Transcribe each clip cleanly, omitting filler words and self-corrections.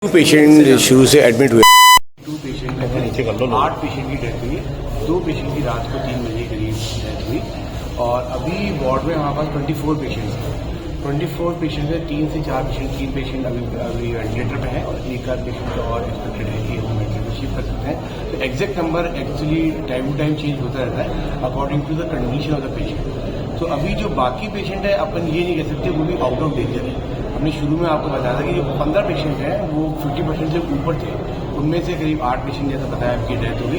Patient शुरू से admit हुए। 2 पेशेंट में नीचे कर लो 8 पेशेंट की डेथ हुई है। 2 पेशेंट की रात को 3 बजे के करीब डेथ हुई और अभी वार्ड में हमारे पास 24 पेशेंट्स हैं। 24 पेशेंट में 3 से 4 पेशेंट 3 पेशेंट अभी वेंटिलेटर पे हैं और एक आध पेशेंट तो और एक्सपेक्टेड है कि हम वेंटिलेटर शिफ्ट कर सकते हैं। तो exact number actually time to time change होता रहता है according to the condition of the patient. तो अभी जो बाकी पेशेंट है अपन ये नहीं कह सकते वो भी आउट ऑफ डेंजर है। हमने शुरू में आपको बताया था कि जो 15 पेशेंट हैं वो 50% से ऊपर थे, उनमें से करीब 8 पेशेंट जैसा बताया आपकी डेथ हुई।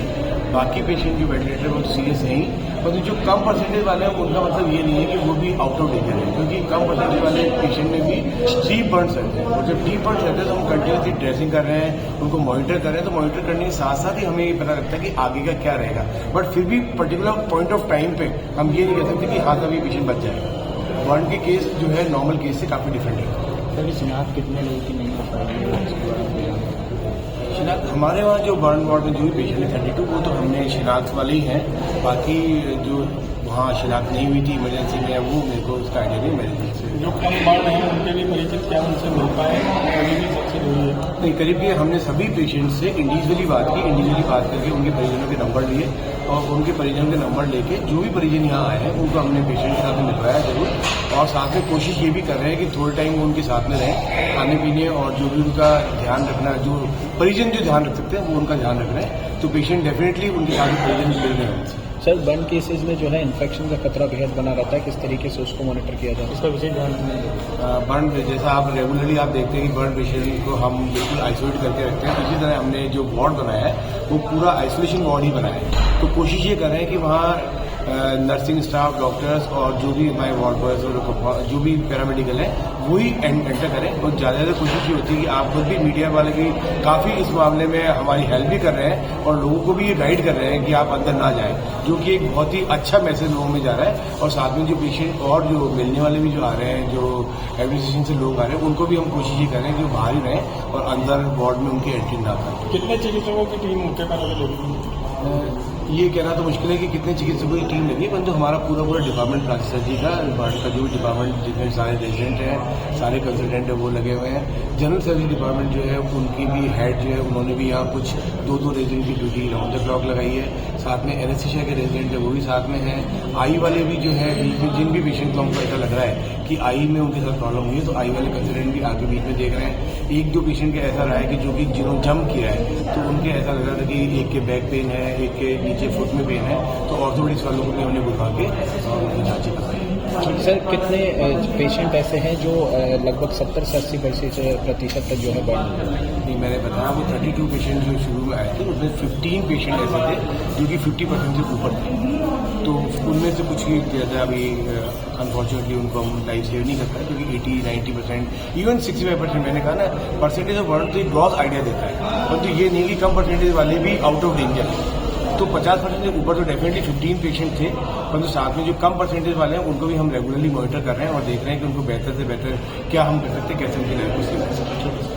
बाकी पेशेंट जो वेंटिलेटर बहुत सीरियस हैं, परंतु जो कम परसेंटेज वाले हैं उनका मतलब ये नहीं है कि वो भी आउट ऑफ डेंजर है, क्योंकि कम परसेंटेज वाले पेशेंट में भी डीप बर्न्स रहते हैं और जब डीप बर्न्स रहते हैं तो हम कंटिन्यूसली ड्रेसिंग कर रहे हैं, उनको मॉनिटर कर रहे हैं। तो मॉनिटर करने के साथ साथ ही हमें ये पता लगता है कि आगे का क्या रहेगा, बट फिर भी पर्टिकुलर पॉइंट ऑफ टाइम पे हम ये नहीं कह सकते कि हाँ कभी पेशेंट बच जाएगा। बर्न के केस जो है नॉर्मल केस से काफ़ी डिफरेंट है। सर शिनाख्त कितने लोगों की नहीं हो पाएगी? शिनाख्त हमारे वहाँ जो बर्न वार्ड में जो भी पेशेंट है 32 वो तो हमने शिनाख्त वाले ही हैं। बाकी जो वहाँ शिनाख्त नहीं हुई थी इमरजेंसी में वो मेरे को उसका आइडिया नहीं। मेरे से जो कम बर्न है उनके लिए परिचित क्या उनसे मिल पाए अभी भी सबसे जरूरी है? नहीं, करीब ये हमने सभी पेशेंट से इंडिविजुअली बात की, इंडिविजुअली बात करके उनके परिजनों के नंबर लिए और उनके परिजनों के नंबर लेके जो भी परिजन यहाँ आए हैं उनको हमने पेशेंट के साथ में मिलवाया जरूर। और साथ में कोशिश ये भी कर रहे हैं कि थोड़े टाइम वो उनके साथ में रहें, खाने पीने और जो भी उनका ध्यान रखना, जो परिजन जो ध्यान रख सकते हैं वो उनका ध्यान रख रहे हैं। तो पेशेंट डेफिनेटली उनके साथ परिजन मिल रहे हैं उनसे। सर बर्न केसेज में जो है इन्फेक्शन का खतरा बेहद बना रहता है, किस तरीके से उसको मॉनिटर किया जाए इसका विशेष ध्यान? बर्न जैसा आप रेगुलरली आप देखते हैं कि बर्न पेशेंट को हम बिल्कुल आइसोलेट करके रखते हैं, इसी तरह हमने जो वार्ड बनाया है वो पूरा आइसोलेशन वार्ड ही बनाया है। तो कोशिश ये कर रहे हैं कि वहाँ नर्सिंग स्टाफ, डॉक्टर्स और जो भी हमारे वार्ड बॉयज और जो भी पैरामेडिकल हैं वही एंटर करें। और ज़्यादा कोशिश ये होती है कि आप खुद भी मीडिया वाले भी काफ़ी इस मामले में हमारी हेल्प भी कर रहे हैं और लोगों को भी ये गाइड कर रहे हैं कि आप अंदर ना जाएं, जो कि एक बहुत ही अच्छा मैसेज लोगों में जा रहा है। और साथ में जो पेशेंट और जो मिलने वाले भी जो आ रहे हैं, जो एडमिनिस्ट्रेशन से लोग आ रहे हैं, उनको भी हम कोशिश ये कर रहे हैं कि वो बाहर ही रहें और अंदर वार्ड में उनकी एंट्री ना करें। कितने चिकित्सकों की टीम मौके पर लगी? ये कहना तो मुश्किल है कि कितने चिकित्सकों की टीम लगी, परंतु हमारा पूरा डिपार्टमेंट प्लास्टिक सर्जरी का जो भी डिपार्टमेंट जितने सारे रेजिडेंट हैं, सारे कंसल्टेंट हैं वो लगे हुए हैं। जनरल सर्जरी डिपार्टमेंट जो है उनकी भी हेड जो है उन्होंने भी यहाँ कुछ 2 रेजिडेंट की ड्यूटी राउंड द क्लॉक लगाई है। साथ में एनेस्थीसिया के रेजिडेंट है वो भी साथ में हैं। आई वाले भी जो है जिन भी पेशेंट को हमको ऐसा लग रहा है कि आई में उनके साथ प्रॉब्लम हुई है तो आई वाले कंसल्टेंट भी आगे बीच में देख रहे हैं। 1-2 पेशेंट का ऐसा रहा है कि जो कि जिन्होंने जंप किया है तो उनके ऐसा लग रहा था कि एक के बैक पेन है, एक के नीचे फुट में पेन है, तो ऑर्थोपेडिक्स वालों को भी हमने बुला के और जांच करवाई। सर कितने पेशेंट ऐसे हैं जो लगभग 70 से 80% तक जो है बर्न? नहीं, मैंने बताया वो 32 पेशेंट जो शुरू में आए थे उसमें 15 पेशेंट ऐसे थे जो कि 50% से ऊपर थे। तो उनमें से कुछ ही ज़्यादा अभी अनफॉर्चुनेटली उनको हम लाइव सेव नहीं करता है, क्योंकि 80-90% इवन 65% मैंने कहा ना परसेंटेज ऑफ बर्न तो एक ग्रॉस आइडिया देता है, परंतु ये नहीं कि कम परसेंटेज वाले भी आउट ऑफ डेंजर है। तो 50% से ऊपर तो डेफिनेटली 15 पेशेंट थे, परंतु साथ में जो कम परसेंटेज वाले हैं उनको भी हम रेगुलरली मॉनिटर कर रहे हैं और देख रहे हैं कि उनको बेहतर से बेहतर क्या हम कर सकते हैं, कैसे उनकी लाइफ को सेव कर सकते हैं।